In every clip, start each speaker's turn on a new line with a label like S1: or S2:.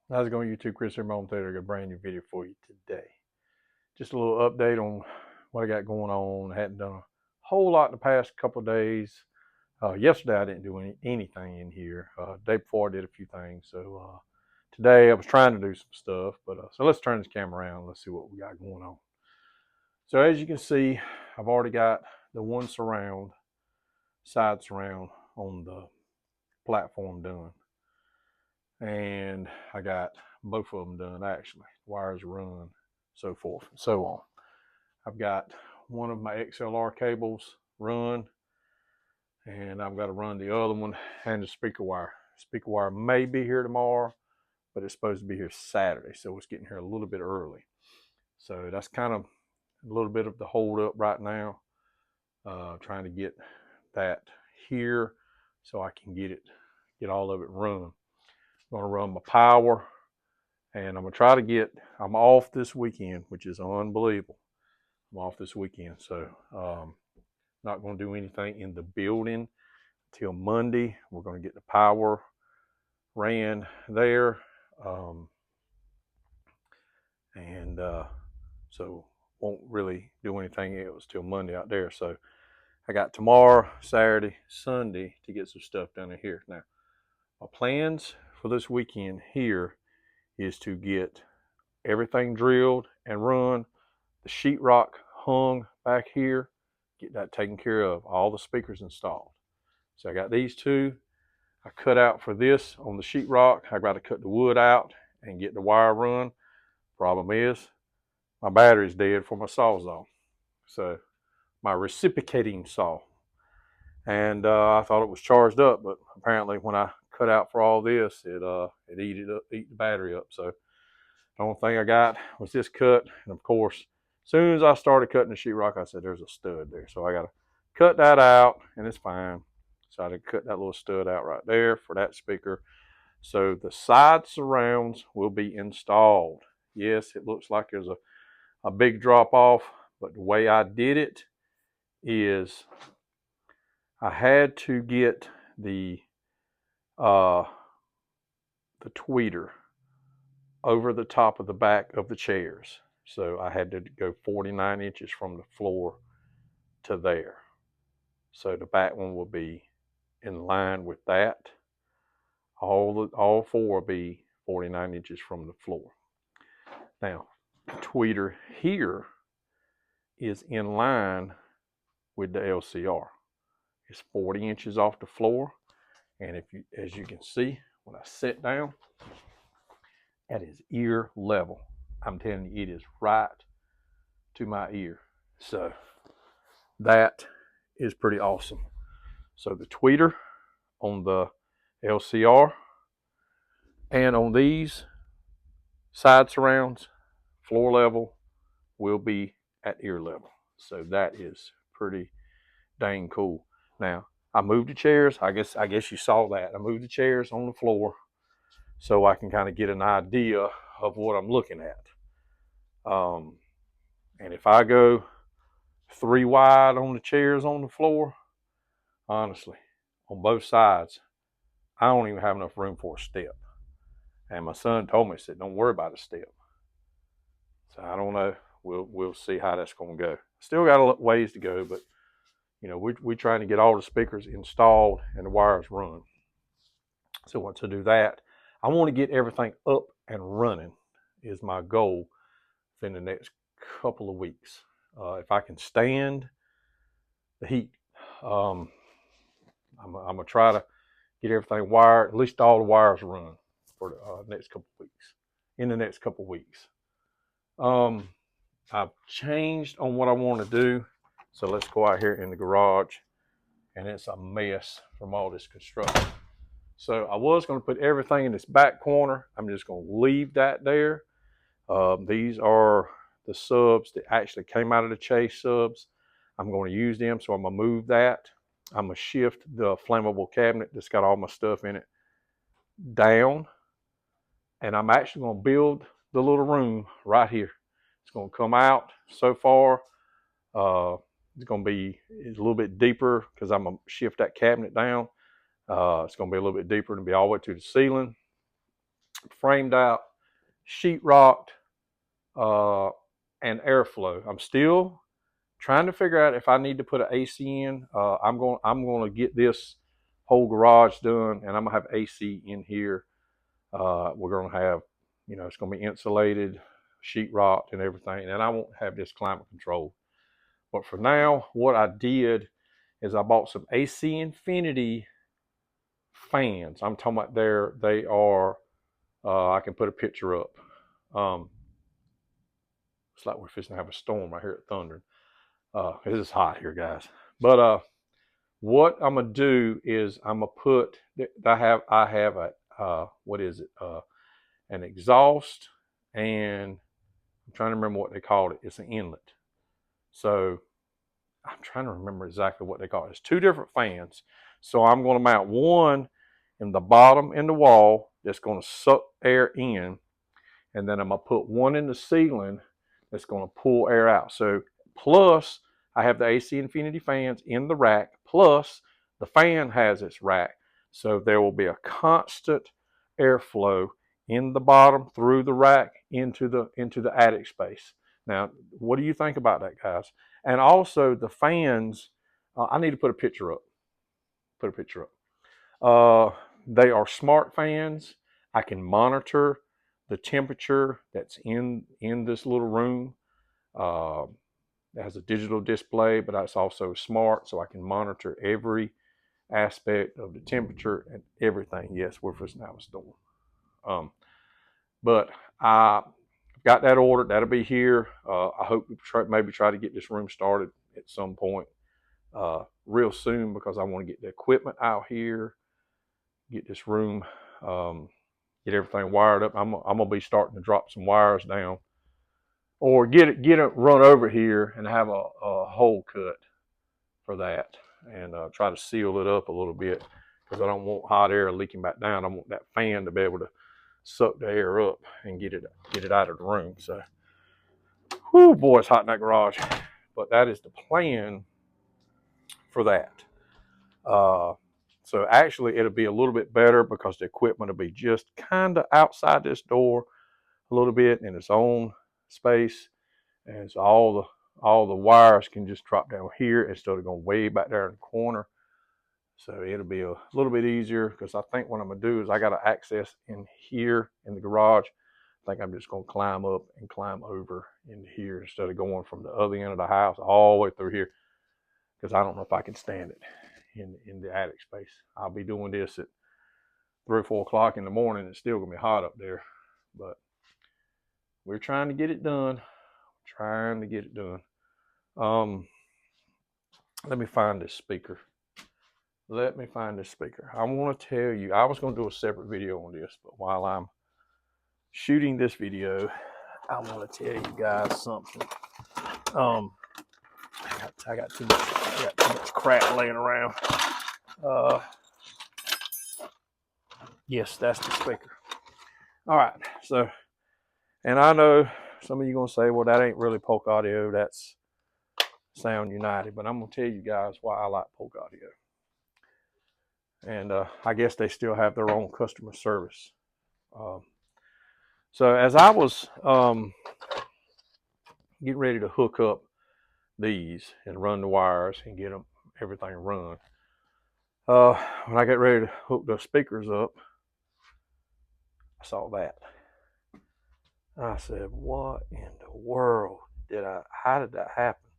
S1: How's it going, YouTube? Chris here, Home Theater. I got a brand new video for you today. Just a little update on what I got going on. I hadn't done a whole lot the past couple of days. Yesterday I didn't do anything in here. Day before I did a few things. So today I was trying to do some stuff. But so let's turn this camera around. Let's see what we got going on. So as you can see, I've already got the one side surround on the platform done. And I got both of them done actually. Wires run, so forth and so on. I've got one of my XLR cables run, and I've got to run the other one and the speaker wire. Speaker wire may be here tomorrow, but it's supposed to be here Saturday, so it's getting here a little bit early. So that's kind of a little bit of the hold up right now. Trying to get that here so I can get all of it run. I'm gonna run my power, and I'm gonna try to get. I'm off this weekend, which is unbelievable. I'm off this weekend, so not gonna do anything in the building till Monday. We're gonna get the power ran there, and so won't really do anything else till Monday out there. So I got tomorrow, Saturday, Sunday to get some stuff done in here. Now, my plans for this weekend here is to get everything drilled and run, the sheetrock hung back here, get that taken care of, all the speakers installed. So I got these two. I cut out for this on the sheetrock. I got to cut the wood out and get the wire run. Problem is, my battery's dead for my Sawzall. So my reciprocating saw. And I thought it was charged up, but apparently when I cut out for all this, it eat the battery up. So the only thing I got was this cut. And of course, as soon as I started cutting the sheetrock, I said, there's a stud there. So I got to cut that out, and it's fine. So I had to cut that little stud out right there for that speaker. So the side surrounds will be installed. Yes, it looks like there's a big drop off, but the way I did it is I had to get the tweeter over the top of the back of the chairs. So I had to go 49 inches from the floor to there. So the back one will be in line with that. All four will be 49 inches from the floor. Now, the tweeter here is in line with the LCR. It's 40 inches off the floor. And as you can see, when I sit down, at his ear level. I'm telling you, it is right to my ear. So that is pretty awesome. So the tweeter on the LCR and on these side surrounds, floor level, will be at ear level. So that is pretty dang cool. Now, I moved the chairs. I guess you saw that. I moved the chairs on the floor so I can kind of get an idea of what I'm looking at. And if I go 3 wide on the chairs on the floor, honestly, on both sides, I don't even have enough room for a step. And my son told me, he said, don't worry about a step. So I don't know. We'll see how that's going to go. Still got a ways to go, but you know, we're trying to get all the speakers installed and the wires run. So once I do that, I want to get everything up and running is my goal within the next couple of weeks. If I can stand the heat, I'm gonna try to get everything wired, at least all the wires run for the next couple of weeks. In the next couple of weeks, I've changed on what I want to do. So let's go out here in the garage, and it's a mess from all this construction. So I was going to put everything in this back corner. I'm just going to leave that there. These are the subs that actually came out of the Chase subs. I'm going to use them, so I'm going to move that. I'm going to shift the flammable cabinet that's got all my stuff in it down, and I'm actually going to build the little room right here. It's going to come out so far. It's going to be a little bit deeper because I'm going to shift that cabinet down. It's going to be a little bit deeper and be all the way to the ceiling. framed out, sheetrocked, and airflow. I'm still trying to figure out if I need to put an AC in. I'm going to get this whole garage done, and I'm gonna have AC in here. We're gonna have, it's gonna be insulated, sheetrocked, and everything, and I won't have this climate control. But for now, what I did is I bought some AC Infinity fans. I'm talking about they are. I can put a picture up. It's like we're fixing to have a storm. I hear it thundering. It is hot here, guys. But what I'm gonna do is I'm gonna put. I have a what is it? An exhaust, and I'm trying to remember what they called it. It's an inlet. So I'm trying to remember exactly what they call it. It's two different fans. So I'm going to mount one in the bottom in the wall that's going to suck air in, and then I'm going to put one in the ceiling that's going to pull air out. So plus I have the AC Infinity fans in the rack, plus the fan has its rack. So there will be a constant airflow in the bottom through the rack into the attic space. Now, what do you think about that, guys? And also the fans, I need to put a picture up. They are smart fans. I can monitor the temperature that's in this little room. It has a digital display, but it's also smart, so I can monitor every aspect of the temperature and everything. Yes, we're fixing to have a storm. But I got that ordered. That'll be here. I hope we maybe try to get this room started at some point real soon, because I want to get the equipment out here, get this room, get everything wired up. I'm gonna be starting to drop some wires down, or get it run over here and have a hole cut for that, and try to seal it up a little bit, because I don't want hot air leaking back down. I want that fan to be able to suck the air up and get it out of the room. So, whoo, boy, it's hot in that garage. But that is the plan for that. So actually, it'll be a little bit better because the equipment will be just kind of outside this door a little bit in its own space, and so all the wires can just drop down here instead of going way back there in the corner. So it'll be a little bit easier, because I think what I'm gonna do is I got to access in here in the garage. I think I'm just gonna climb up and climb over into here instead of going from the other end of the house all the way through here, because I don't know if I can stand it in the attic space. I'll be doing this at 3 or 4 o'clock in the morning. It's still gonna be hot up there, but we're trying to get it done. Let me find this speaker. I want to tell you, I was going to do a separate video on this, but while I'm shooting this video, I want to tell you guys something. I got too much crap laying around. Yes, that's the speaker. All right, so, and I know some of you going to say, well, that ain't really Polk audio, that's Sound United, but I'm going to tell you guys why I like Polk audio. And I guess they still have their own customer service. So as I was getting ready to hook up these and run the wires and get everything run, when I got ready to hook the speakers up, I saw that. I said, what in the world how did that happen?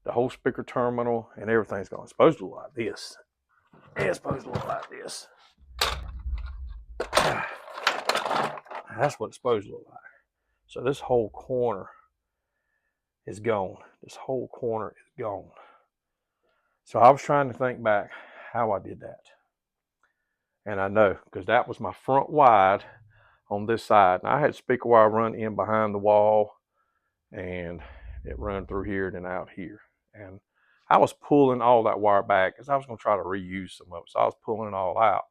S1: The whole speaker terminal and everything's going. It's supposed to look like this. It's supposed to look like this. That's what it's supposed to look like. So this whole corner is gone. So I was trying to think back how I did that. And I know, because that was my front wide on this side. And I had speaker wire run in behind the wall, and it run through here and then out here. And I was pulling all that wire back because I was going to try to reuse some of it. So I was pulling it all out.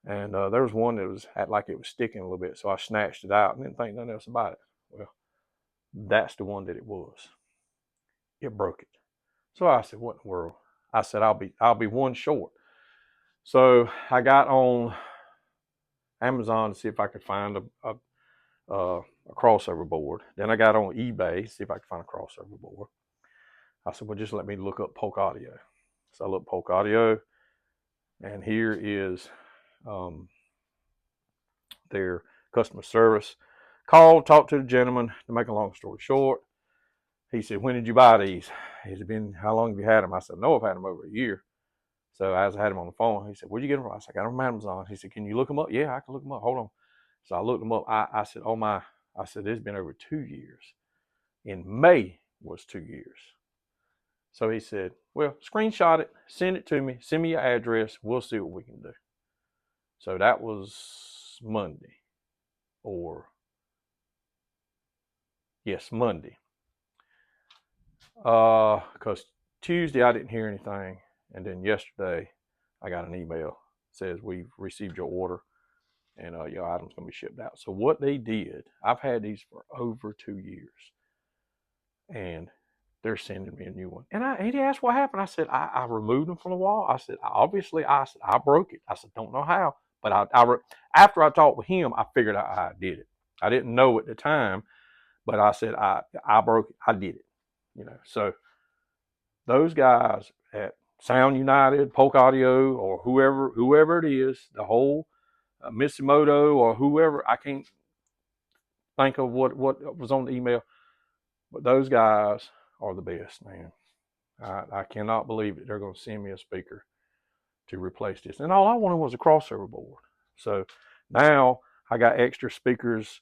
S1: And there was one that was like it was sticking a little bit. So I snatched it out and didn't think nothing else about it. Well, that's the one that it was. It broke it. So I said, what in the world? I said, I'll be one short. So I got on Amazon to see if I could find a crossover board. Then I got on eBay to see if I could find a crossover board. I said, well, just let me look up Polk Audio. So I looked Polk Audio, and here is their customer service. Called, talked to the gentleman. To make a long story short, he said, when did you buy these? He said, how long have you had them? I said, no, I've had them over a year. So as I had him on the phone, he said, where'd you get them from? I said, I got them from Amazon. He said, can you look them up? Yeah, I can look them up. Hold on. So I looked them up. I said, I said, it's been over 2 years. In May was 2 years. So he said, well, screenshot it, send it to me, send me your address. We'll see what we can do. So that was Monday. Monday. Because Tuesday I didn't hear anything. And then yesterday I got an email says we've received your order and your item's going to be shipped out. So what they did, I've had these for over 2 years, and they're sending me a new one. And he asked what happened. I said, I removed them from the wall. I said, I broke it. I said, don't know how. But after I talked with him, I figured out how I did it. I didn't know at the time, but I said, I broke it. I did it. So those guys at Sound United, Polk Audio, or whoever it is, the whole Mitsumoto or whoever, I can't think of what was on the email, but those guys are the best, man. I cannot believe it. They're going to send me a speaker to replace this. And all I wanted was a crossover board. So now I got extra speakers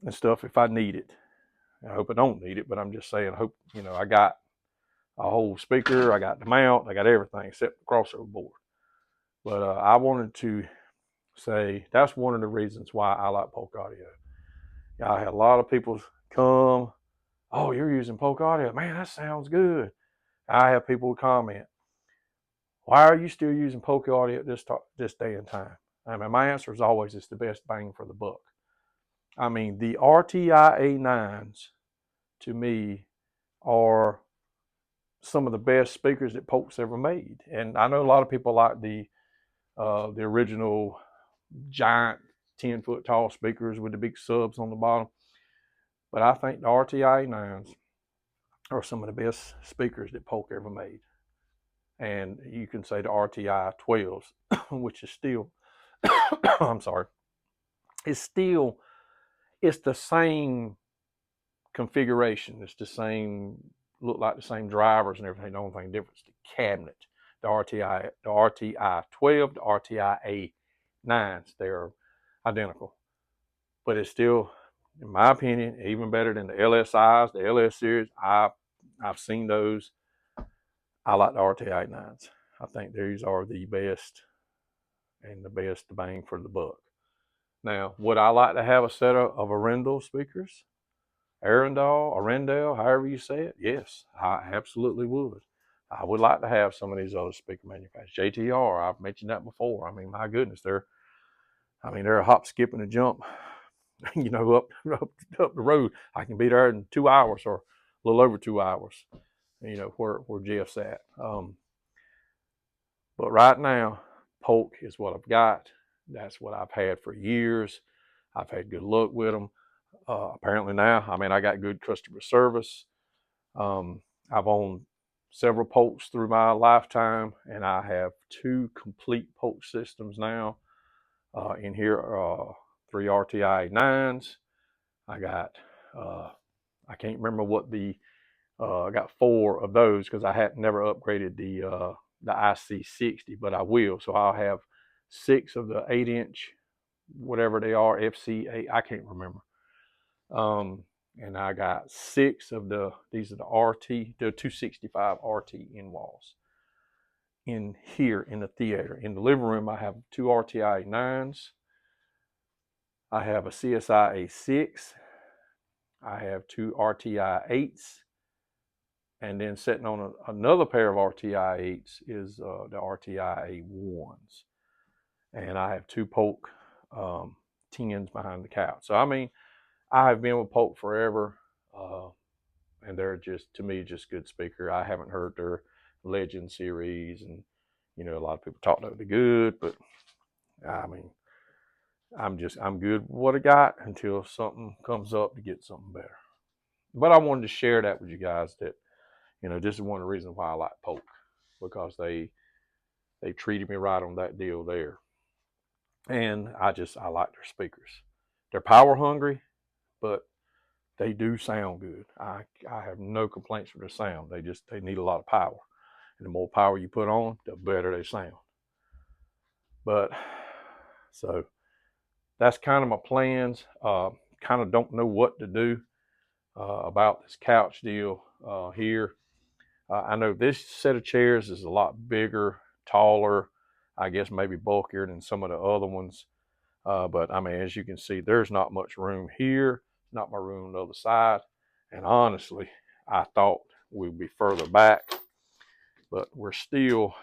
S1: and stuff if I need it. I hope I don't need it, but I'm just saying, I hope, I got a whole speaker, I got the mount, I got everything except the crossover board. But I wanted to say that's one of the reasons why I like Polk Audio. I had a lot of people come, oh, you're using Polk Audio. Man, that sounds good. I have people comment, why are you still using Polk Audio at this day and time? I mean, my answer is always, it's the best bang for the buck. I mean, the RTIA9s, to me, are some of the best speakers that Polk's ever made. And I know a lot of people like the original giant 10-foot tall speakers with the big subs on the bottom. But I think the RTIA9s are some of the best speakers that Polk ever made. And you can say the RTI12s, which is still, I'm sorry, it's the same configuration. It's the same, look like the same drivers and everything. The only thing different is the cabinet. The RTI12, the RTIA9s, they're identical. But it's still, in my opinion, even better than the LSIs, the LS series. I've seen those. I like the RTI9s. I think these are the best and the best bang for the buck. Now, would I like to have a set of Arendelle speakers? Arendelle, however you say it? Yes, I absolutely would. I would like to have some of these other speaker manufacturers. JTR, I've mentioned that before. I mean, my goodness, they're a hop, skip, and a jump, up the road. I can be there in 2 hours or a little over 2 hours, where Jeff's at. But right now, Polk is what I've got. That's what I've had for years. I've had good luck with them. Apparently now, I got good customer service. I've owned several Polks through my lifetime, and I have 2 complete Polk systems now. In here, 3 RTI9s. I got, I can't remember what I got 4 of those because I had never upgraded the IC60, but I will. So I'll have 6 of the 8-inch, whatever they are, FC8, I can't remember. And I got 6 of these are the RT, the 265 RT in walls. In here in the theater, in the living room, I have 2 RTI9s. I have a CSI A6. I have 2 RTI8s. And then sitting on another pair of RTI8s is the RTI1s. And I have 2 Polk 10s behind the couch. So, I have been with Polk forever. And they're just, to me, just good speaker. I haven't heard their Legend series. And, a lot of people talk that they're good. But, I'm good with what I got until something comes up to get something better. But I wanted to share that with you guys, that, you know, this is one of the reasons why I like Polk, because they treated me right on that deal there. And I like their speakers. They're power hungry, but they do sound good. I have no complaints with their sound. They need a lot of power. And the more power you put on, the better they sound. But so that's kind of my plans. Kind of don't know what to do about this couch deal here. I know this set of chairs is a lot bigger, taller, I guess maybe bulkier than some of the other ones. But I mean, as you can see, there's not much room here, not much room on the other side. And honestly, I thought we'd be further back, but we're still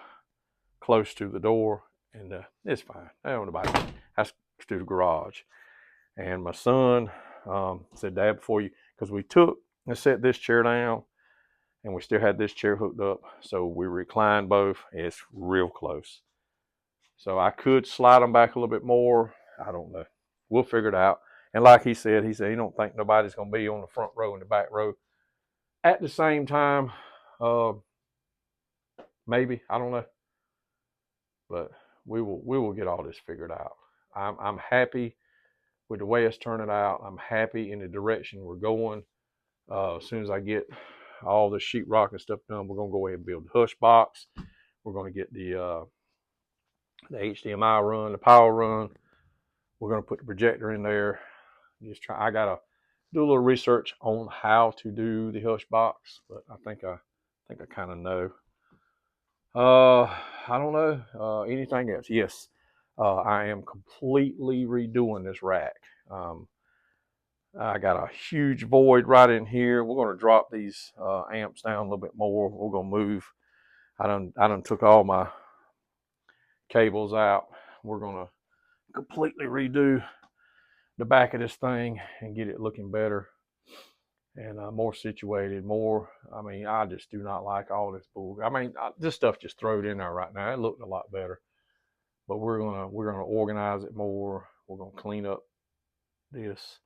S1: close to the door, and it's fine. I don't know about it. That's to the garage. And my son said, Dad, before you, because we took and set this chair down, and we still had this chair hooked up, so we reclined both. It's real close. So I could slide them back a little bit more. I don't know. We'll figure it out. And like he said he don't think nobody's going to be on the front row and the back row at the same time. Maybe, I don't know. But we will get all this figured out. I'm happy with the way it's turning out. I'm happy in the direction we're going. As soon as I get all the sheetrock and stuff done, we're going to go ahead and build the hush box. We're going to get the HDMI run, the power run. We're going to put the projector in there. I got to do a little research on how to do the hush box, but I think I kind of know. I don't know anything else. Yes, I am completely redoing this rack. I got a huge void right in here. We're going to drop these amps down a little bit more. We're going to move. I done took all my cables out. We're going to completely redo the back of this thing and get it looking better and more situated, more. I mean, I just do not like all this bull. I mean, this stuff just throw it in there right now. It looked a lot better, but we're gonna organize it more. We're gonna clean up this.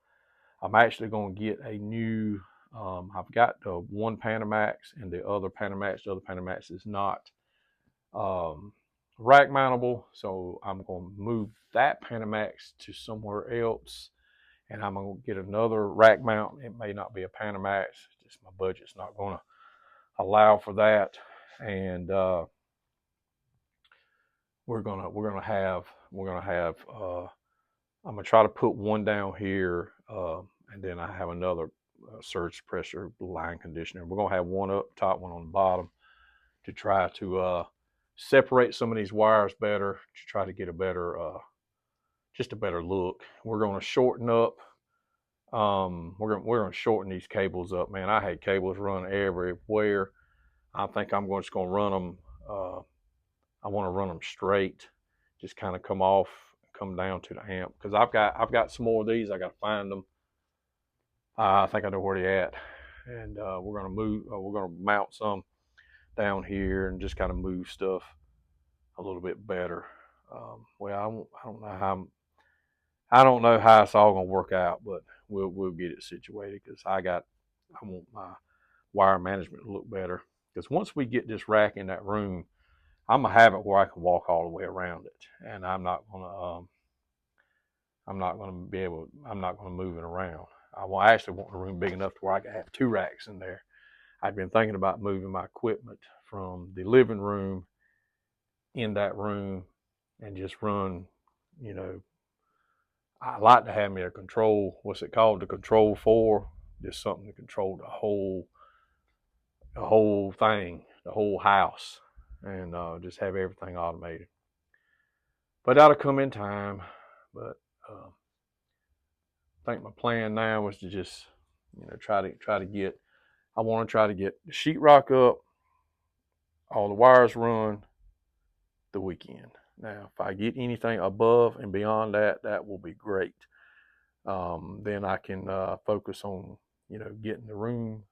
S1: I'm actually gonna get a new. I've got the one Panamax and the other Panamax. The other Panamax is not rack mountable, so I'm gonna move that Panamax to somewhere else. And I'm going to get another rack mount. It may not be a Panamax, just my budget's not going to allow for that. And we're gonna have I'm gonna try to put one down here, and then I have another surge suppressor line conditioner. We're gonna have one up top, one on the bottom, to try to separate some of these wires better, to try to get a better just a better look. We're going to shorten up. We're going to shorten these cables up, man. I had cables run everywhere. I think I'm just going to run them. I want to run them straight, just kind of come off, come down to the amp, because I've got some more of these. I got to find them. I think I know where they're at, and we're going to move. We're going to mount some down here and just kind of move stuff a little bit better. Well, I don't know how it's all gonna work out, but we'll get it situated, because I want my wire management to look better. Because once we get this rack in that room, I'm gonna have it where I can walk all the way around it, and I'm not gonna move it around. I actually want the room big enough to where I can have two racks in there. I've been thinking about moving my equipment from the living room in that room and just run, you know, I like to have me a control, what's it called? The Control 4, just something to control the whole thing, the whole house, and just have everything automated. But that'll come in time. But I think my plan now is to just, you know, try to get. I want to try to get the sheetrock up, all the wires run the weekend. Now, if I get anything above and beyond that, that will be great. Then I can focus on, you know, getting the room,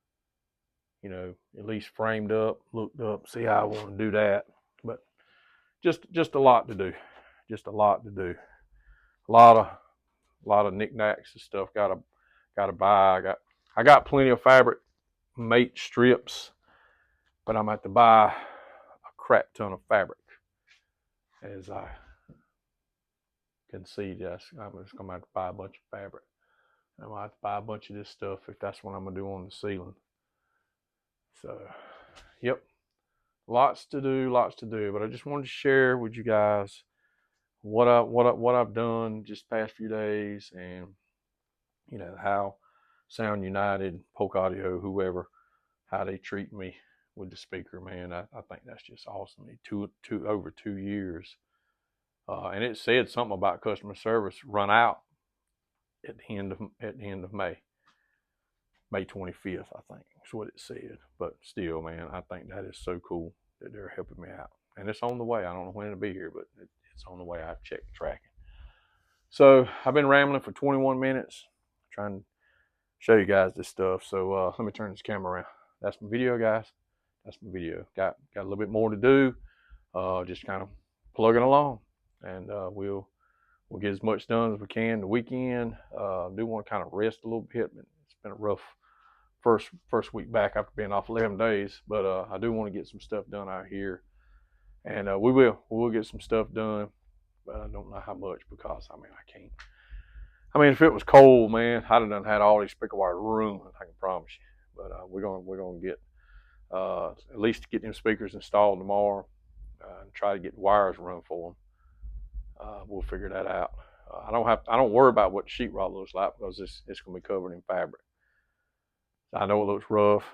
S1: you know, at least framed up, looked up, see how I want to do that. But just a lot to do. Just a lot to do. A lot a lot of knickknacks and stuff. Gotta buy. I got plenty of fabric mate strips, but I'm gonna have to buy a crap ton of fabric. As I can see, yes, I'm just gonna have to buy a bunch of fabric. I'm gonna have to buy a bunch of this stuff if that's what I'm gonna do on the ceiling. So, yep, lots to do, but I just wanted to share with you guys what I've done just past few days, and you know how Sound United, Polk Audio, whoever, how they treat me with the speaker, man. I think that's just awesome. Over 2 years, and it said something about customer service run out at the end of May 25th, I think is what it said. But still, man, I think that is so cool that they're helping me out, and it's on the way. I don't know when it'll be here, but it's on the way. I've checked the tracking. So I've been rambling for 21 minutes trying to show you guys this stuff. So let me turn this camera around. That's my video, guys. That's my video. Got a little bit more to do. Just kind of plugging along, and we'll get as much done as we can the weekend. I do want to kind of rest a little bit. It's been a rough first week back after being off 11 days, but I do want to get some stuff done out here, and we'll get some stuff done, but I don't know how much, because I can't. If it was cold, man, I'd have done had all these speaker wires ruined, I can promise you. But we're gonna get at least get them speakers installed tomorrow, and try to get the wires run for them. We'll figure that out. I don't worry about what the sheetrock looks like, because it's gonna be covered in fabric. I know it looks rough,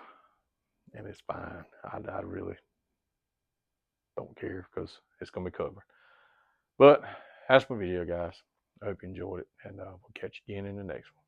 S1: and it's fine. I really don't care, because it's gonna be covered. But that's my video, guys. I hope you enjoyed it, and we'll catch you again in the next one.